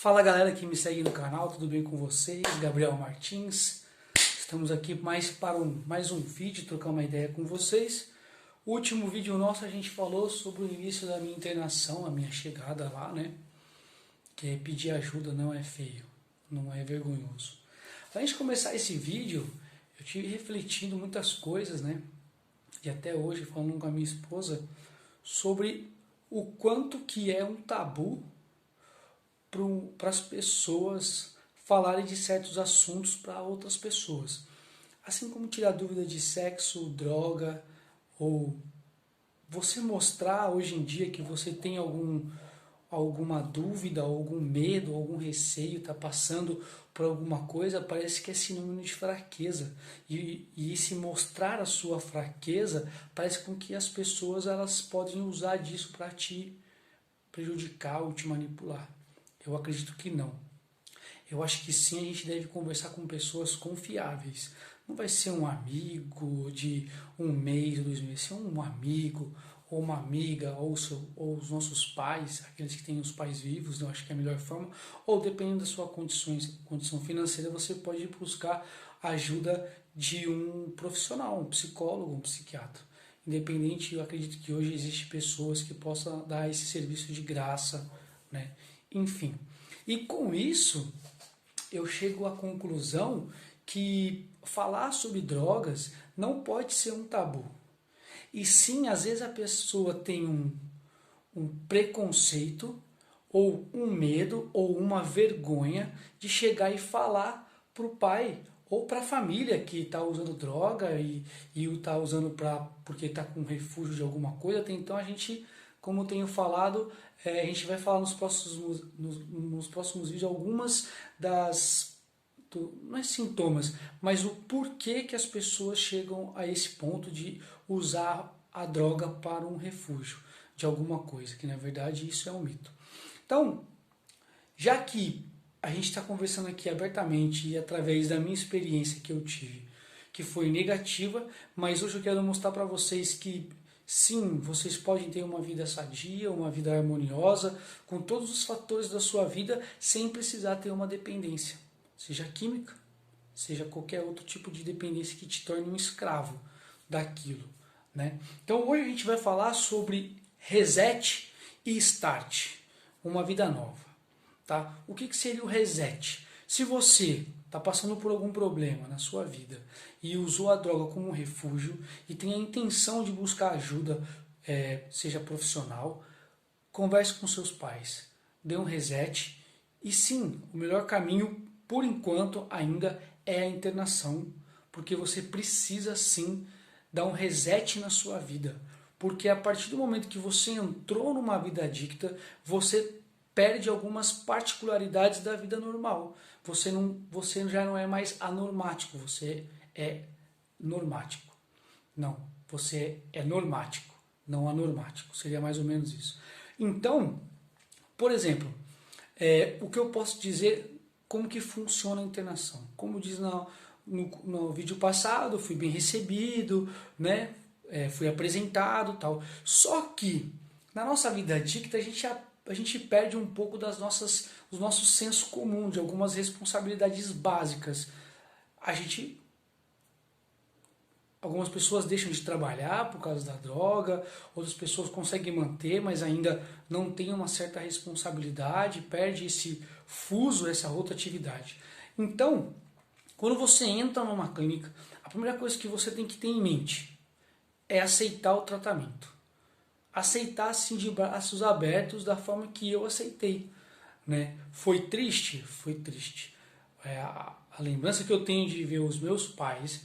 Fala galera que me segue no canal, tudo bem com vocês? Gabriel Martins. Estamos aqui para mais um vídeo, trocar uma ideia com vocês. O último vídeo nosso a gente falou sobre o início da minha internação, a minha chegada lá, né? Que pedir ajuda não é feio, não é vergonhoso. Antes de começar esse vídeo, eu tive refletindo muitas coisas, né? E até hoje falando com a minha esposa sobre o quanto que é um tabu para as pessoas falarem de certos assuntos para outras pessoas. Assim como tirar dúvida de sexo, droga, ou você mostrar hoje em dia que você tem alguma dúvida, algum medo, algum receio, está passando por alguma coisa, parece que é sinônimo de fraqueza. E se mostrar a sua fraqueza, parece com que as pessoas elas podem usar disso para te prejudicar ou te manipular. Eu acredito que não. Eu acho que sim, a gente deve conversar com pessoas confiáveis. Não vai ser um amigo de um mês ou 2 meses, vai ser um amigo ou uma amiga ou os nossos pais, aqueles que têm os pais vivos, eu acho que é a melhor forma. Ou dependendo da sua condição financeira, você pode buscar ajuda de um profissional, um psicólogo, um psiquiatra. Independente, eu acredito que hoje existem pessoas que possam dar esse serviço de graça, né? Enfim, e com isso eu chego à conclusão que falar sobre drogas não pode ser um tabu. E sim, às vezes a pessoa tem um preconceito, ou um medo, ou uma vergonha de chegar e falar para o pai ou para a família que está usando droga e o está usando porque está com refúgio de alguma coisa. Até então a gente, como eu tenho falado, a gente vai falar nos próximos vídeos algumas não é sintomas, mas o porquê que as pessoas chegam a esse ponto de usar a droga para um refúgio de alguma coisa, que na verdade isso é um mito. Então, já que a gente está conversando aqui abertamente e através da minha experiência que eu tive, que foi negativa, mas hoje eu quero mostrar para vocês que sim, vocês podem ter uma vida sadia, uma vida harmoniosa, com todos os fatores da sua vida, sem precisar ter uma dependência, seja química, seja qualquer outro tipo de dependência que te torne um escravo daquilo, né? Então hoje a gente vai falar sobre reset e start, uma vida nova, tá? O que seria o reset? Se você está passando por algum problema na sua vida e usou a droga como um refúgio e tem a intenção de buscar ajuda, seja profissional, converse com seus pais, dê um reset. E sim, o melhor caminho, por enquanto, ainda é a internação, porque você precisa sim dar um reset na sua vida. Porque a partir do momento que você entrou numa vida adicta, você perde algumas particularidades da vida normal. Você já não é mais anormático, você é normático. Não, você é normático, não anormático. Seria mais ou menos isso. Então, por exemplo, o que eu posso dizer, como que funciona a internação? Como diz no vídeo passado, fui bem recebido, né? Fui apresentado, tal. Só que na nossa vida adicta a gente perde um pouco do nosso senso comum, de algumas responsabilidades básicas. Algumas pessoas deixam de trabalhar por causa da droga, outras pessoas conseguem manter, mas ainda não tem uma certa responsabilidade, perde esse fuso, essa rotatividade. Então, quando você entra numa clínica, a primeira coisa que você tem que ter em mente é aceitar o tratamento. Aceitar assim de braços abertos da forma que eu aceitei, né? Foi triste? Foi triste. A lembrança que eu tenho de ver os meus pais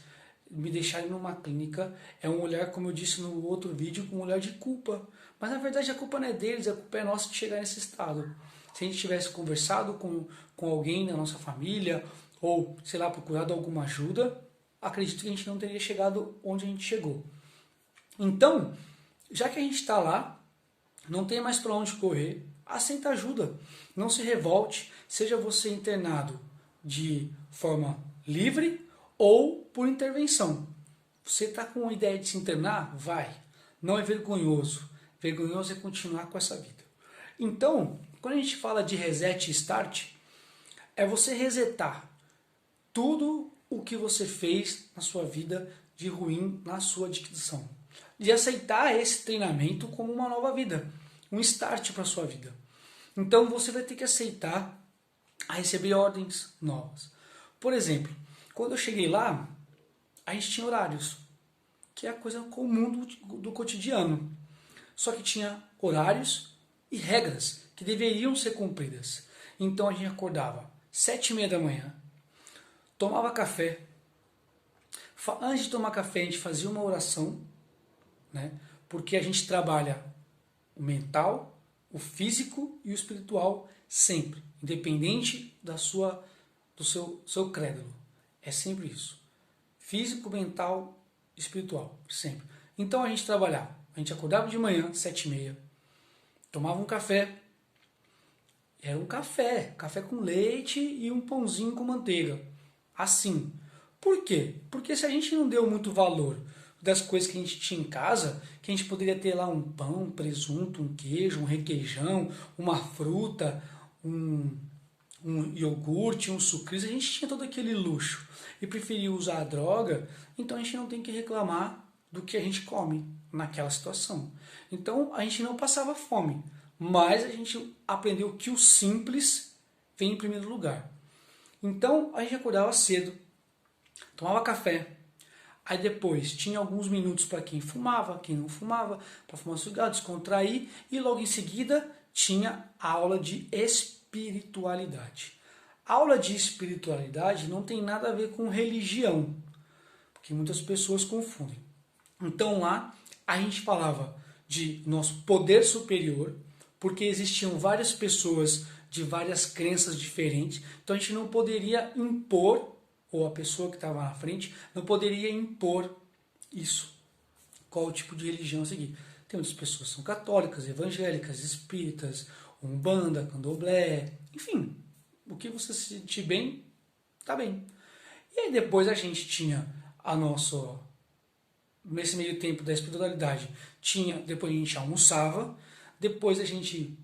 me deixarem numa clínica é um olhar, como eu disse no outro vídeo, um olhar de culpa. Mas na verdade a culpa não é deles, a culpa é nossa de chegar nesse estado. Se a gente tivesse conversado com alguém da nossa família, ou, sei lá, procurado alguma ajuda, acredito que a gente não teria chegado onde a gente chegou. Então, já que a gente está lá, não tem mais para onde correr, aceita ajuda. Não se revolte, seja você internado de forma livre ou por intervenção. Você está com a ideia de se internar? Vai. Não é vergonhoso. Vergonhoso é continuar com essa vida. Então, quando a gente fala de reset e start, é você resetar tudo o que você fez na sua vida de ruim, na sua dicção. De aceitar esse treinamento como uma nova vida, um start para a sua vida. Então você vai ter que aceitar a receber ordens novas. Por exemplo, quando eu cheguei lá, a gente tinha horários, que é a coisa comum do cotidiano. Só que tinha horários e regras que deveriam ser cumpridas. Então a gente acordava 7h30 da manhã, tomava café. Antes de tomar café, a gente fazia uma oração, né? Porque a gente trabalha o mental, o físico e o espiritual sempre, independente do seu crédulo. É sempre isso. Físico, mental, espiritual, sempre. Então a gente trabalhava. A gente acordava de manhã, 7h30, tomava um café. Era um café com leite e um pãozinho com manteiga. Assim. Por quê? Porque se a gente não deu muito valor das coisas que a gente tinha em casa, que a gente poderia ter lá um pão, um presunto, um queijo, um requeijão, uma fruta, um iogurte, um sucrilhos, a gente tinha todo aquele luxo e preferiu usar a droga, então a gente não tem que reclamar do que a gente come naquela situação. Então a gente não passava fome, mas a gente aprendeu que o simples vem em primeiro lugar. Então a gente acordava cedo, tomava café, aí depois tinha alguns minutos para quem fumava, quem não fumava, para fumar cigarro, descontrair, e logo em seguida tinha a aula de espiritualidade. A aula de espiritualidade não tem nada a ver com religião, porque muitas pessoas confundem. Então lá a gente falava de nosso poder superior, porque existiam várias pessoas de várias crenças diferentes, então a gente não poderia impor, ou a pessoa que estava na frente não poderia impor isso, qual tipo de religião a seguir. Tem muitas pessoas que são católicas, evangélicas, espíritas, umbanda, candomblé, enfim, o que você se sentir bem, tá bem. E aí depois a gente tinha nesse meio tempo da espiritualidade, depois a gente almoçava, depois a gente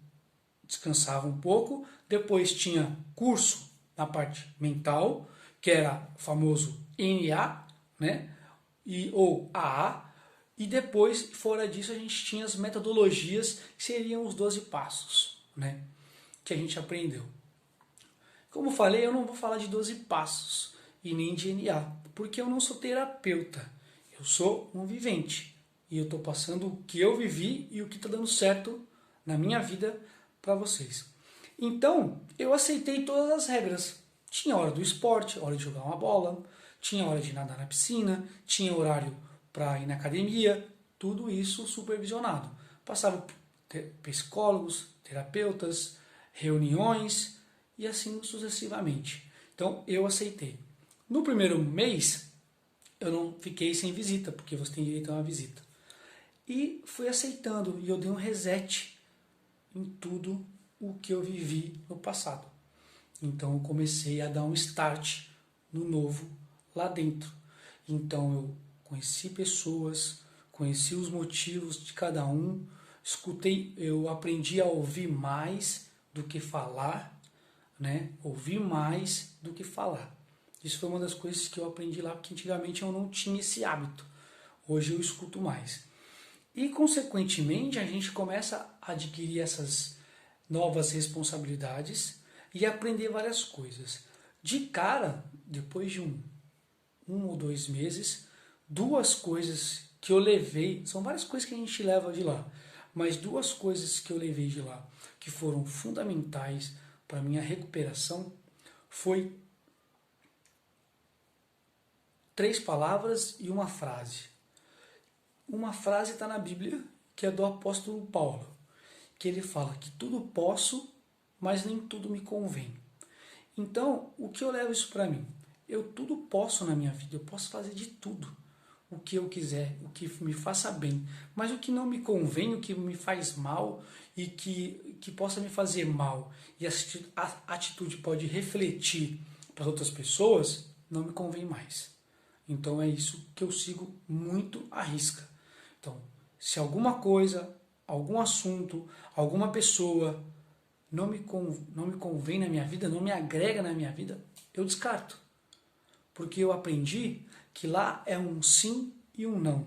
descansava um pouco, depois tinha curso na parte mental, que era o famoso NA, né? Ou AA, e depois, fora disso, a gente tinha as metodologias, que seriam os 12 passos, né? Que a gente aprendeu. Como falei, eu não vou falar de 12 passos e nem de NA, porque eu não sou terapeuta, eu sou um vivente. E eu estou passando o que eu vivi e o que está dando certo na minha vida para vocês. Então, eu aceitei todas as regras. Tinha hora do esporte, hora de jogar uma bola, tinha hora de nadar na piscina, tinha horário para ir na academia, tudo isso supervisionado. Passava por psicólogos, terapeutas, reuniões e assim sucessivamente. Então, eu aceitei. No primeiro mês, eu não fiquei sem visita, porque você tem direito a uma visita. E fui aceitando, e eu dei um reset em tudo o que eu vivi no passado. Então eu comecei a dar um start no novo lá dentro. Então eu conheci pessoas, conheci os motivos de cada um, escutei, eu aprendi a ouvir mais do que falar, né? Ouvir mais do que falar. Isso foi uma das coisas que eu aprendi lá, porque antigamente eu não tinha esse hábito. Hoje eu escuto mais. E, consequentemente, a gente começa a adquirir essas novas responsabilidades e aprender várias coisas. De cara, depois de um ou 2 meses, 2 coisas que eu levei, são várias coisas que a gente leva de lá, mas 2 coisas que eu levei de lá, que foram fundamentais para a minha recuperação, foi 3 palavras e uma frase. Uma frase está na Bíblia, que é do apóstolo Paulo, que ele fala que tudo posso, mas nem tudo me convém. Então, o que eu levo isso para mim? Eu tudo posso na minha vida, eu posso fazer de tudo, o que eu quiser, o que me faça bem. Mas o que não me convém, o que me faz mal e que possa me fazer mal, e a atitude pode refletir para outras pessoas, não me convém mais. Então é isso que eu sigo muito à risca. Então, se alguma coisa algum assunto, alguma pessoa não me convém na minha vida, não me agrega na minha vida, eu descarto. Porque eu aprendi que lá é um sim e um não.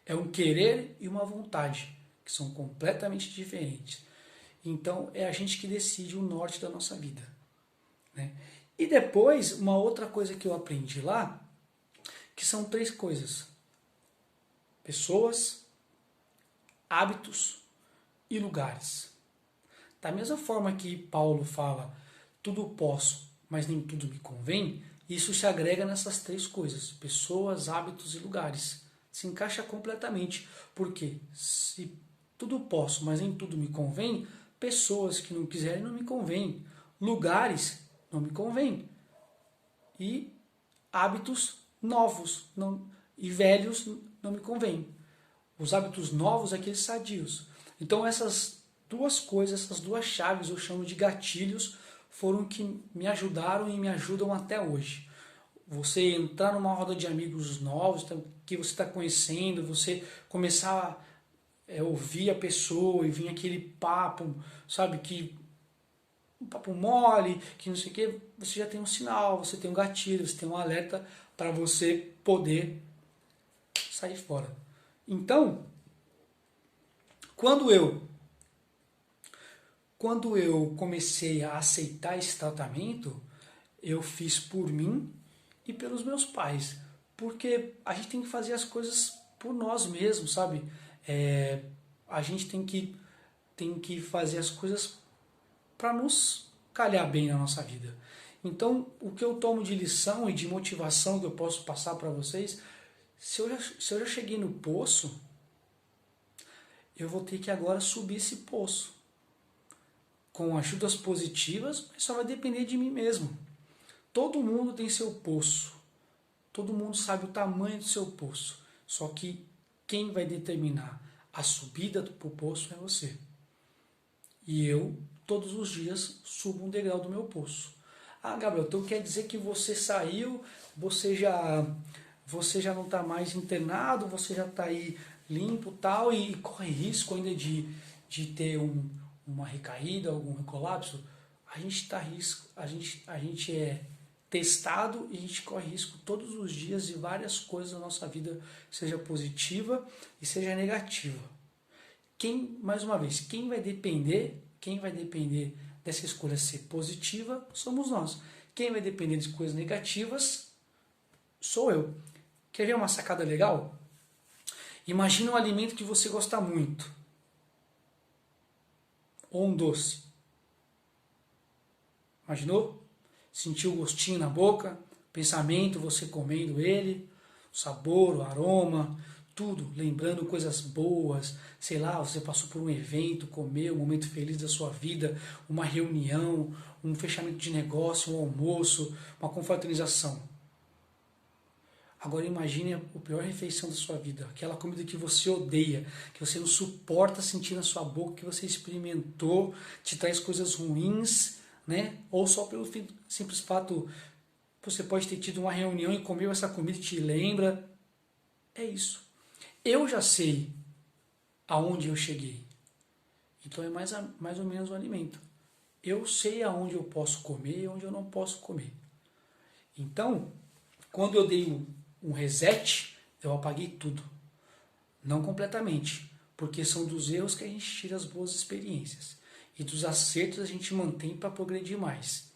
É um querer e uma vontade, que são completamente diferentes. Então é a gente que decide o norte da nossa vida, né? E depois, uma outra coisa que eu aprendi lá, que são 3 coisas: pessoas, hábitos e lugares. Da mesma forma que Paulo fala, tudo posso, mas nem tudo me convém, isso se agrega nessas 3 coisas: pessoas, hábitos e lugares. Se encaixa completamente, porque se tudo posso, mas nem tudo me convém, pessoas que não quiserem não me convém, lugares não me convém, e hábitos novos e velhos não me convém. Os hábitos novos, aqueles sadios. Então essas 2 coisas, essas 2 chaves, eu chamo de gatilhos, foram que me ajudaram e me ajudam até hoje. Você entrar numa roda de amigos novos, que você está conhecendo, você começar a ouvir a pessoa e vir aquele papo, sabe, que um papo mole, que não sei o que, você já tem um sinal, você tem um gatilho, você tem um alerta para você poder sair fora. Então, quando eu comecei a aceitar esse tratamento, eu fiz por mim e pelos meus pais. Porque a gente tem que fazer as coisas por nós mesmos, sabe? A gente tem que fazer as coisas para nos calhar bem na nossa vida. Então, o que eu tomo de lição e de motivação que eu posso passar para vocês, se eu já cheguei no poço, eu vou ter que agora subir esse poço. Com ajudas positivas, mas só vai depender de mim mesmo. Todo mundo tem seu poço. Todo mundo sabe o tamanho do seu poço. Só que quem vai determinar a subida do poço é você. E eu, todos os dias, subo um degrau do meu poço. Ah, Gabriel, então quer dizer que você saiu, você já não está mais internado, você já está aí limpo tal, e corre risco ainda de ter uma recaída, algum colapso? A gente tá risco, a gente é testado e a gente corre risco todos os dias de várias coisas na nossa vida, seja positiva e seja negativa. Mais uma vez, quem vai depender dessa escolha ser positiva somos nós. Quem vai depender de coisas negativas sou eu. Quer ver uma sacada legal? Imagina um alimento que você gosta muito, ou um doce. Imaginou? Sentiu o gostinho na boca, pensamento, você comendo ele, o sabor, o aroma, tudo, lembrando coisas boas, sei lá, você passou por um evento, comeu, um momento feliz da sua vida, uma reunião, um fechamento de negócio, um almoço, uma confraternização. Agora imagine a pior refeição da sua vida, aquela comida que você odeia, que você não suporta sentir na sua boca, que você experimentou, te traz coisas ruins, né? Ou só pelo simples fato, você pode ter tido uma reunião e comeu essa comida e te lembra. É isso. Eu já sei aonde eu cheguei. Então é mais ou menos o alimento. Eu sei aonde eu posso comer e onde eu não posso comer. Então, quando eu dei um reset, eu apaguei tudo. Não completamente, porque são dos erros que a gente tira as boas experiências. E dos acertos a gente mantém para progredir mais.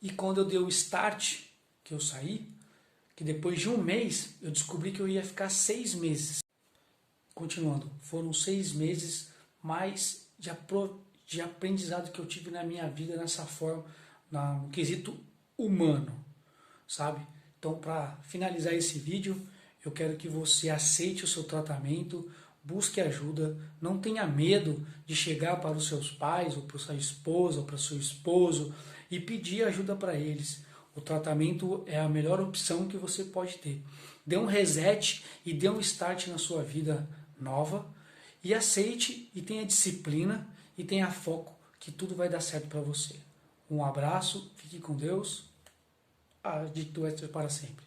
E quando eu dei o start, que eu saí, que depois de um mês, eu descobri que eu ia ficar 6 meses. Continuando, foram 6 meses mais de aprendizado que eu tive na minha vida nessa forma, no quesito humano, sabe? Então, para finalizar esse vídeo, eu quero que você aceite o seu tratamento, busque ajuda, não tenha medo de chegar para os seus pais, ou para sua esposa, ou para seu esposo, e pedir ajuda para eles. O tratamento é a melhor opção que você pode ter. Dê um reset e dê um start na sua vida nova, e aceite e tenha disciplina e tenha foco que tudo vai dar certo para você. Um abraço, fique com Deus. A dito é para sempre.